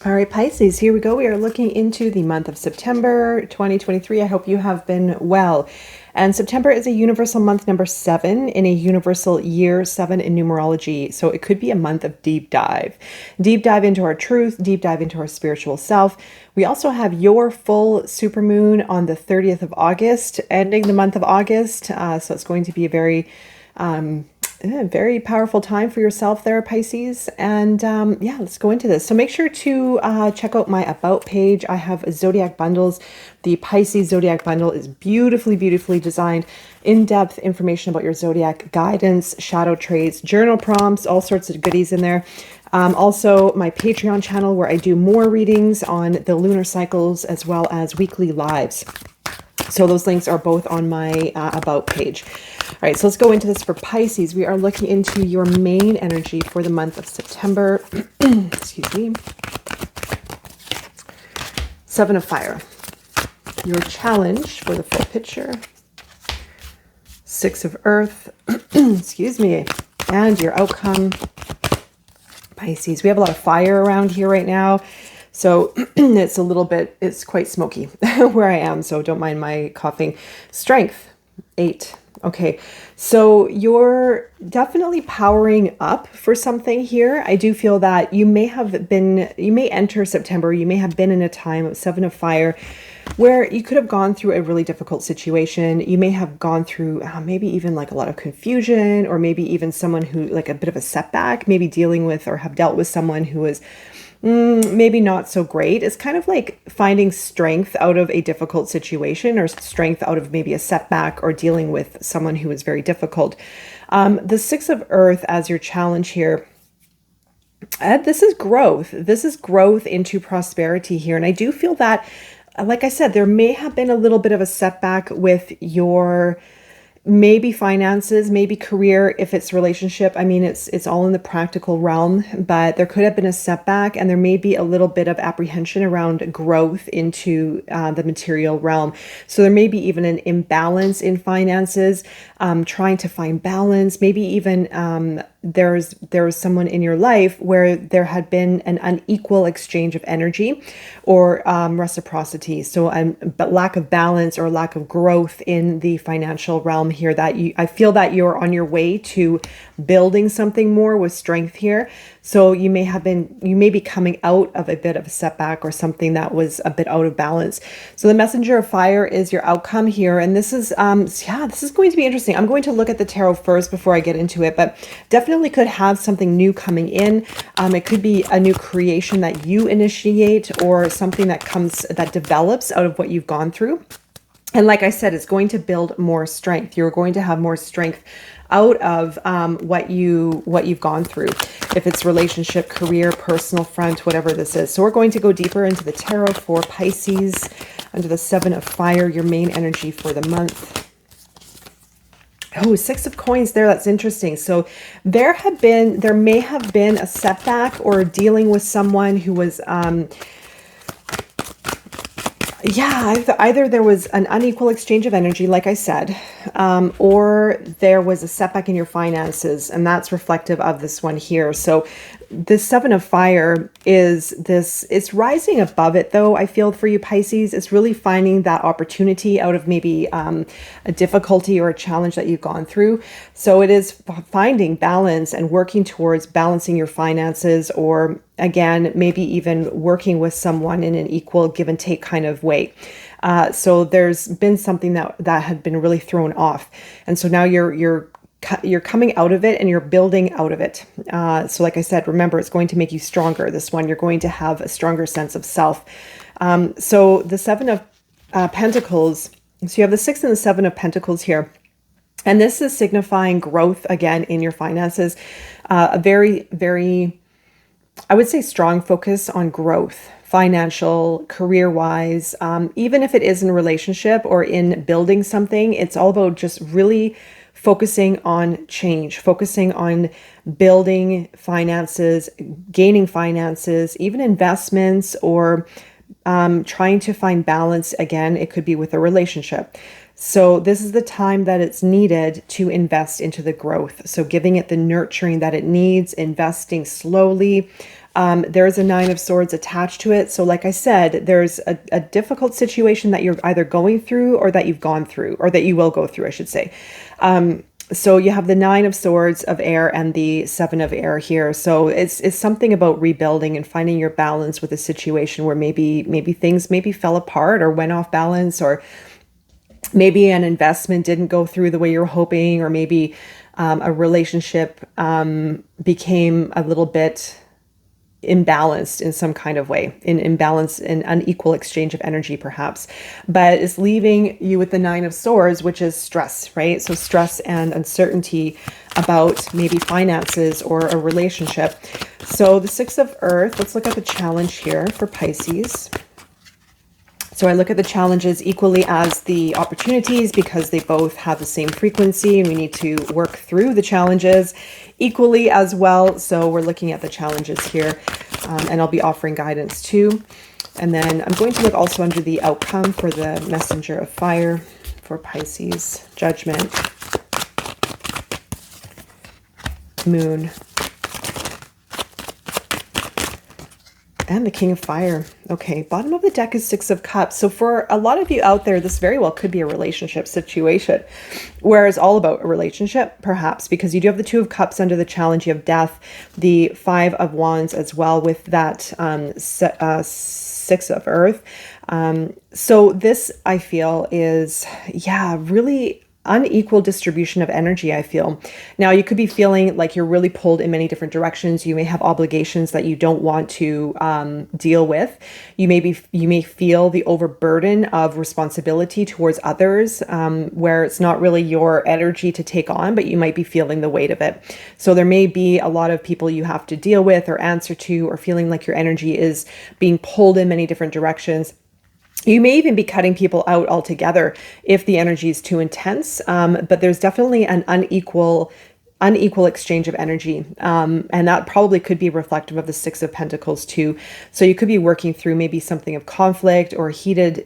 All right, Pisces, here we go. We are looking into the month of September 2023. I hope you have been well. And September is a universal month number 7 in a universal year 7 in numerology. So it could be a month of deep dive. Deep dive into our truth, deep dive into our spiritual self. We also have your full supermoon on the 30th of August, ending the month of August. So it's going to be a very powerful time for yourself there, Pisces. And yeah, let's go into this. So make sure to check out my About page. I have Zodiac bundles. The Pisces Zodiac bundle is beautifully, beautifully designed. In-depth information about your Zodiac guidance, shadow traits, journal prompts, all sorts of goodies in there. Also, my Patreon channel where I do more readings on the lunar cycles as well as weekly lives. So those links are both on my About page. All right, so let's go into this for Pisces. We are looking into your main energy for the month of September. Excuse me. 7 of Fire. Your challenge for the full picture. 6 of Earth. Excuse me. And your outcome. Pisces. We have a lot of fire around here right now. So it's quite smoky where I am. So don't mind my coughing. Strength. 8. Okay, so you're definitely powering up for something here. I do feel that you may enter September, you may have been in a time of 7 of Fire where you could have gone through a really difficult situation. You may have gone through maybe even like a lot of confusion, or maybe even someone who like a bit of a setback, maybe dealing with or have dealt with someone who is maybe not so great. It's kind of like finding strength out of a difficult situation, or strength out of maybe a setback, or dealing with someone who is very difficult. The 6 of Earth as your challenge here. This is growth. This is growth into prosperity here. And I do feel that, like I said, there may have been a little bit of a setback with your maybe finances, maybe career, if it's relationship. I mean, it's all in the practical realm, but there could have been a setback, and there may be a little bit of apprehension around growth into the material realm. So there may be even an imbalance in finances, trying to find balance, maybe even there was someone in your life where there had been an unequal exchange of energy, or reciprocity. So but lack of balance or lack of growth in the financial realm here, that I feel that you're on your way to building something more with strength here. So you may be coming out of a bit of a setback, or something that was a bit out of balance. So the Messenger of Fire is your outcome here. And this is, this is going to be interesting. I'm going to look at the tarot first before I get into it, but definitely could have something new coming in. It could be a new creation that you initiate, or something that develops out of what you've gone through. And like I said, it's going to build more strength. You're going to have more strength out of what you've gone through, if it's relationship, career, personal front, whatever this is. So we're going to go deeper into the tarot for Pisces under the 7 of Fire, your main energy for the month. Oh, 6 of Coins there. That's interesting. So there may have been a setback, or dealing with someone who was either there was an unequal exchange of energy, like I said, or there was a setback in your finances, and that's reflective of this one here. So the 7 of Fire it's rising above it, though, I feel, for you, Pisces. It's really finding that opportunity out of maybe a difficulty or a challenge that you've gone through. So it is finding balance and working towards balancing your finances, or again, maybe even working with someone in an equal give and take kind of way. So there's been something that had been really thrown off. And so now you're coming out of it, and you're building out of it. So like I said, remember, it's going to make you stronger. This one, you're going to have a stronger sense of self. So the 7 of Pentacles, so you have the 6 and the 7 of Pentacles here. And this is signifying growth again in your finances. A very, very, I would say, strong focus on growth, financial, career-wise. Even if it is in a relationship or in building something, it's all about just really focusing on change, focusing on building finances, gaining finances, even investments, or trying to find balance. Again, it could be with a relationship. So this is the time that it's needed to invest into the growth. So giving it the nurturing that it needs, investing slowly, There's a Nine of Swords attached to it. So like I said, there's a difficult situation that you're either going through or that you've gone through, or that you will go through, I should say. So you have the Nine of Swords of air and the Seven of air here. So it's something about rebuilding and finding your balance with a situation where maybe things maybe fell apart or went off balance, or maybe an investment didn't go through the way you were hoping, or maybe a relationship became a little bit imbalanced in some kind of way, in imbalance, in unequal exchange of energy perhaps, but it's leaving you with the Nine of Swords, which is stress, right? So stress and uncertainty about maybe finances or a relationship. So the Six of Earth, let's look at the challenge here for Pisces. So I look at the challenges equally as the opportunities, because they both have the same frequency and we need to work through the challenges equally as well. So we're looking at the challenges here, and I'll be offering guidance too. And then I'm going to look also under the outcome for the Messenger of Fire for Pisces. Judgment, Moon, and the King of Fire. Okay, bottom of the deck is Six of Cups. So for a lot of you out there, this very well could be a relationship situation, where it's all about a relationship, perhaps, because you do have the Two of Cups under the challenge. You have death, the Five of Wands as well with that Six of Earth. So this, I feel, is, yeah, really unequal distribution of energy, I feel. Now, you could be feeling like you're really pulled in many different directions. You may have obligations that you don't want to deal with. You may feel the overburden of responsibility towards others, where it's not really your energy to take on, but you might be feeling the weight of it. So there may be a lot of people you have to deal with or answer to, or feeling like your energy is being pulled in many different directions. You may even be cutting people out altogether if the energy is too intense, but there's definitely an unequal exchange of energy, and that probably could be reflective of the Six of Pentacles too. So you could be working through maybe something of conflict or a heated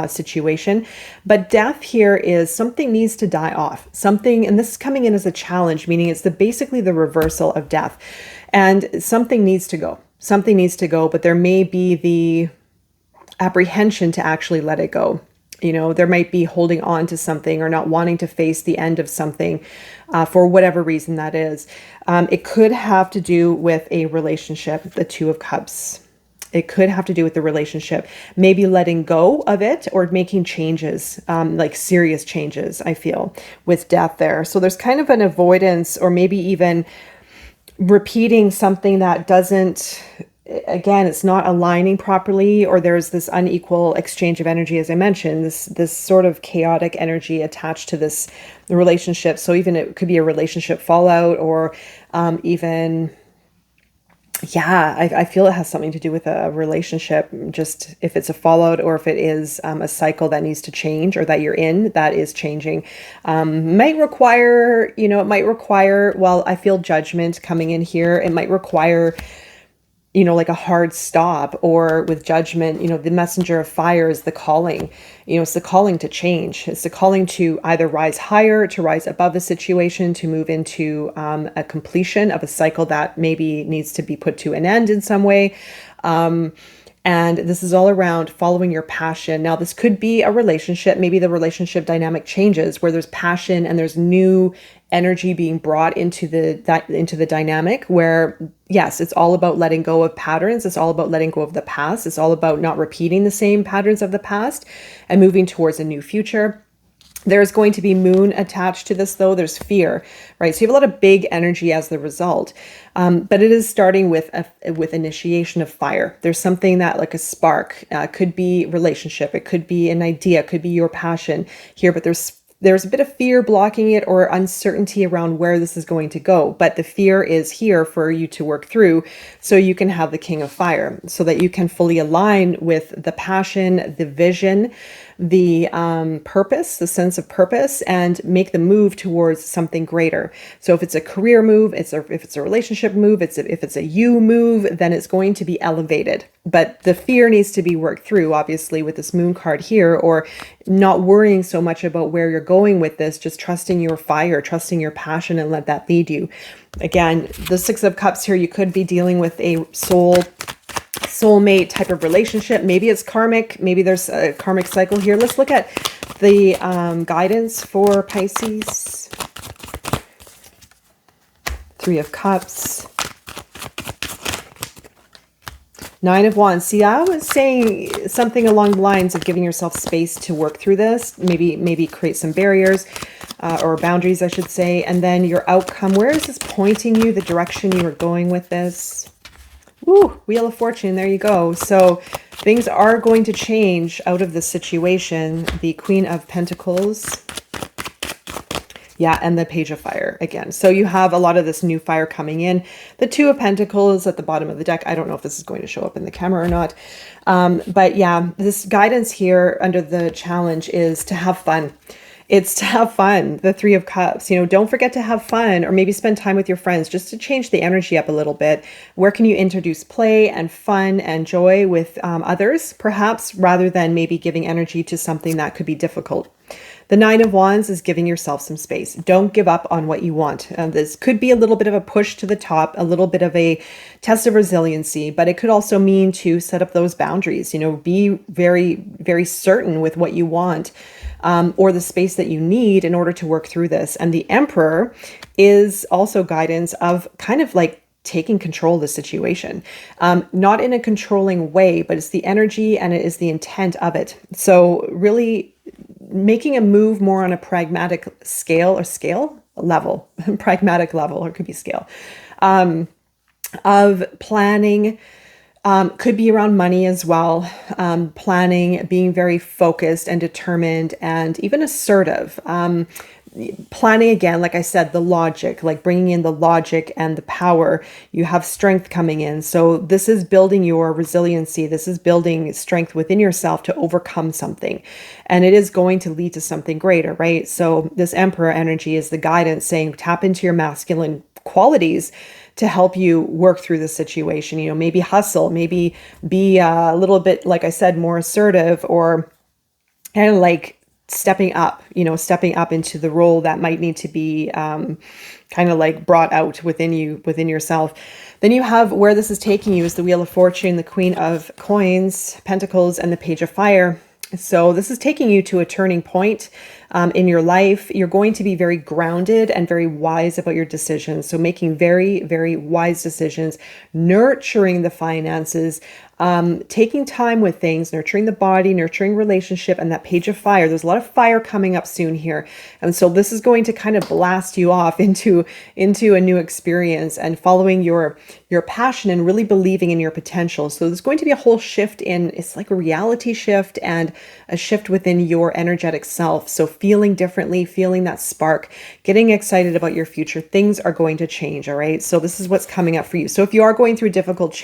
situation. But death here is something needs to die off. Something, and this is coming in as a challenge, meaning it's basically the reversal of death, and something needs to go. Something needs to go, but there may be the apprehension to actually let it go. You know, there might be holding on to something or not wanting to face the end of something for whatever reason that is. It could have to do with a relationship, the Two of Cups. It could have to do with the relationship, maybe letting go of it or making changes, like serious changes, I feel, with death there. So there's kind of an avoidance, or maybe even repeating something that doesn't, again, it's not aligning properly, or there's this unequal exchange of energy, as I mentioned, this sort of chaotic energy attached to this relationship. So even it could be a relationship fallout, or even, yeah, I feel it has something to do with a relationship, just if it's a fallout or if it is a cycle that needs to change, or that you're in that is changing. Might require, it might require, well, I feel judgment coming in here. It might require, like a hard stop, or with judgment, the Messenger of Fire is the calling, it's the calling to change. It's the calling to either rise higher, to rise above the situation, to move into a completion of a cycle that maybe needs to be put to an end in some way. And this is all around following your passion. Now, this could be a relationship. Maybe the relationship dynamic changes, where there's passion and there's new energy being brought into the dynamic, where, yes, it's all about letting go of patterns. It's all about letting go of the past. It's all about not repeating the same patterns of the past and moving towards a new future. There's going to be moon attached to this, though. There's fear, right? So you have a lot of big energy as the result. But it is starting with initiation of fire. There's something that, like a spark, could be relationship. It could be an idea, it could be your passion here, but there's a bit of fear blocking it, or uncertainty around where this is going to go. But the fear is here for you to work through, so you can have the King of Fire, so that you can fully align with the passion, the vision, the purpose, the sense of purpose, and make the move towards something greater. So if it's a career move, if it's a relationship move, if it's a you move, then it's going to be elevated. But the fear needs to be worked through, obviously, with this moon card here, or not worrying so much about where you're going with this, just trusting your fire, trusting your passion, and let that lead you. Again, the Six of Cups here, you could be dealing with a soulmate type of relationship. Maybe it's karmic. Maybe there's a karmic cycle here. Let's look at the guidance for Pisces. Three of Cups. Nine of Wands. See, I was saying something along the lines of giving yourself space to work through this. Maybe create some barriers or boundaries, I should say. And then your outcome. Where is this pointing you? The direction you are going with this? Ooh, Wheel of Fortune. There you go. So things are going to change out of the situation. The Queen of Pentacles. Yeah, and the Page of Fire again. So you have a lot of this new fire coming in. The Two of Pentacles at the bottom of the deck. I don't know if this is going to show up in the camera or not. But yeah, this guidance here under the challenge is to have fun. It's to have fun. The Three of Cups, you know, don't forget to have fun, or maybe spend time with your friends just to change the energy up a little bit. Where can you introduce play and fun and joy with others, perhaps, rather than maybe giving energy to something that could be difficult? The Nine of Wands is giving yourself some space. Don't give up on what you want. This could be a little bit of a push to the top, a little bit of a test of resiliency, but it could also mean to set up those boundaries, you know, be very, very certain with what you want, or the space that you need in order to work through this. And the Emperor is also guidance of kind of like taking control of the situation, not in a controlling way, but it's the energy and it is the intent of it. So really making a move more on a pragmatic level, pragmatic level, or it could be scale, of planning. Could be around money as well. Planning, being very focused and determined and even assertive. Planning, again, like I said, the logic, like bringing in the logic and the power. You have strength coming in. So this is building your resiliency. This is building strength within yourself to overcome something. And it is going to lead to something greater, right? So this Emperor energy is the guidance saying tap into your masculine qualities to help you work through the situation. You know, maybe hustle, maybe be a little bit, like I said, more assertive, or kind of like stepping up into the role that might need to be kind of like brought out within yourself. Then you have where this is taking you is the Wheel of Fortune, the Queen of Coins, Pentacles, and the Page of Fire. So this is taking you to a turning point in your life. You're going to be very grounded and very wise about your decisions. So making very, very wise decisions, nurturing the finances, taking time with things, nurturing the body, nurturing relationship, and that Page of Fire. There's a lot of fire coming up soon here. And so this is going to kind of blast you off into a new experience and following your passion and really believing in your potential. So there's going to be a whole shift it's like a reality shift and a shift within your energetic self. So feeling differently, feeling that spark, getting excited about your future. Things are going to change, all right? So this is what's coming up for you. So if you are going through difficult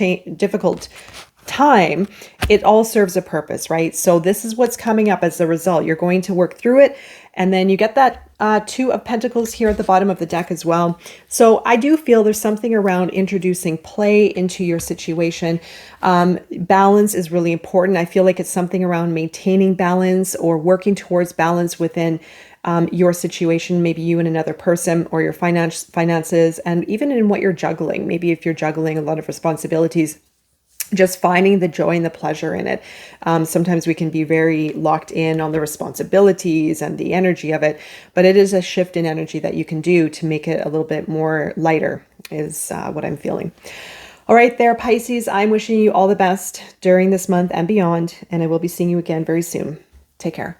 time, it all serves a purpose, right? So this is what's coming up as a result. You're going to work through it. And then you get that Two of Pentacles here at the bottom of the deck as well. So I do feel there's something around introducing play into your situation. Balance is really important. I feel like it's something around maintaining balance or working towards balance within your situation, maybe you and another person, or your finances, and even in what you're juggling. Maybe if you're juggling a lot of responsibilities, just finding the joy and the pleasure in it. Sometimes we can be very locked in on the responsibilities and the energy of it, but it is a shift in energy that you can do to make it a little bit more lighter is what I'm feeling. All right there, Pisces, I'm wishing you all the best during this month and beyond, and I will be seeing you again very soon. Take care.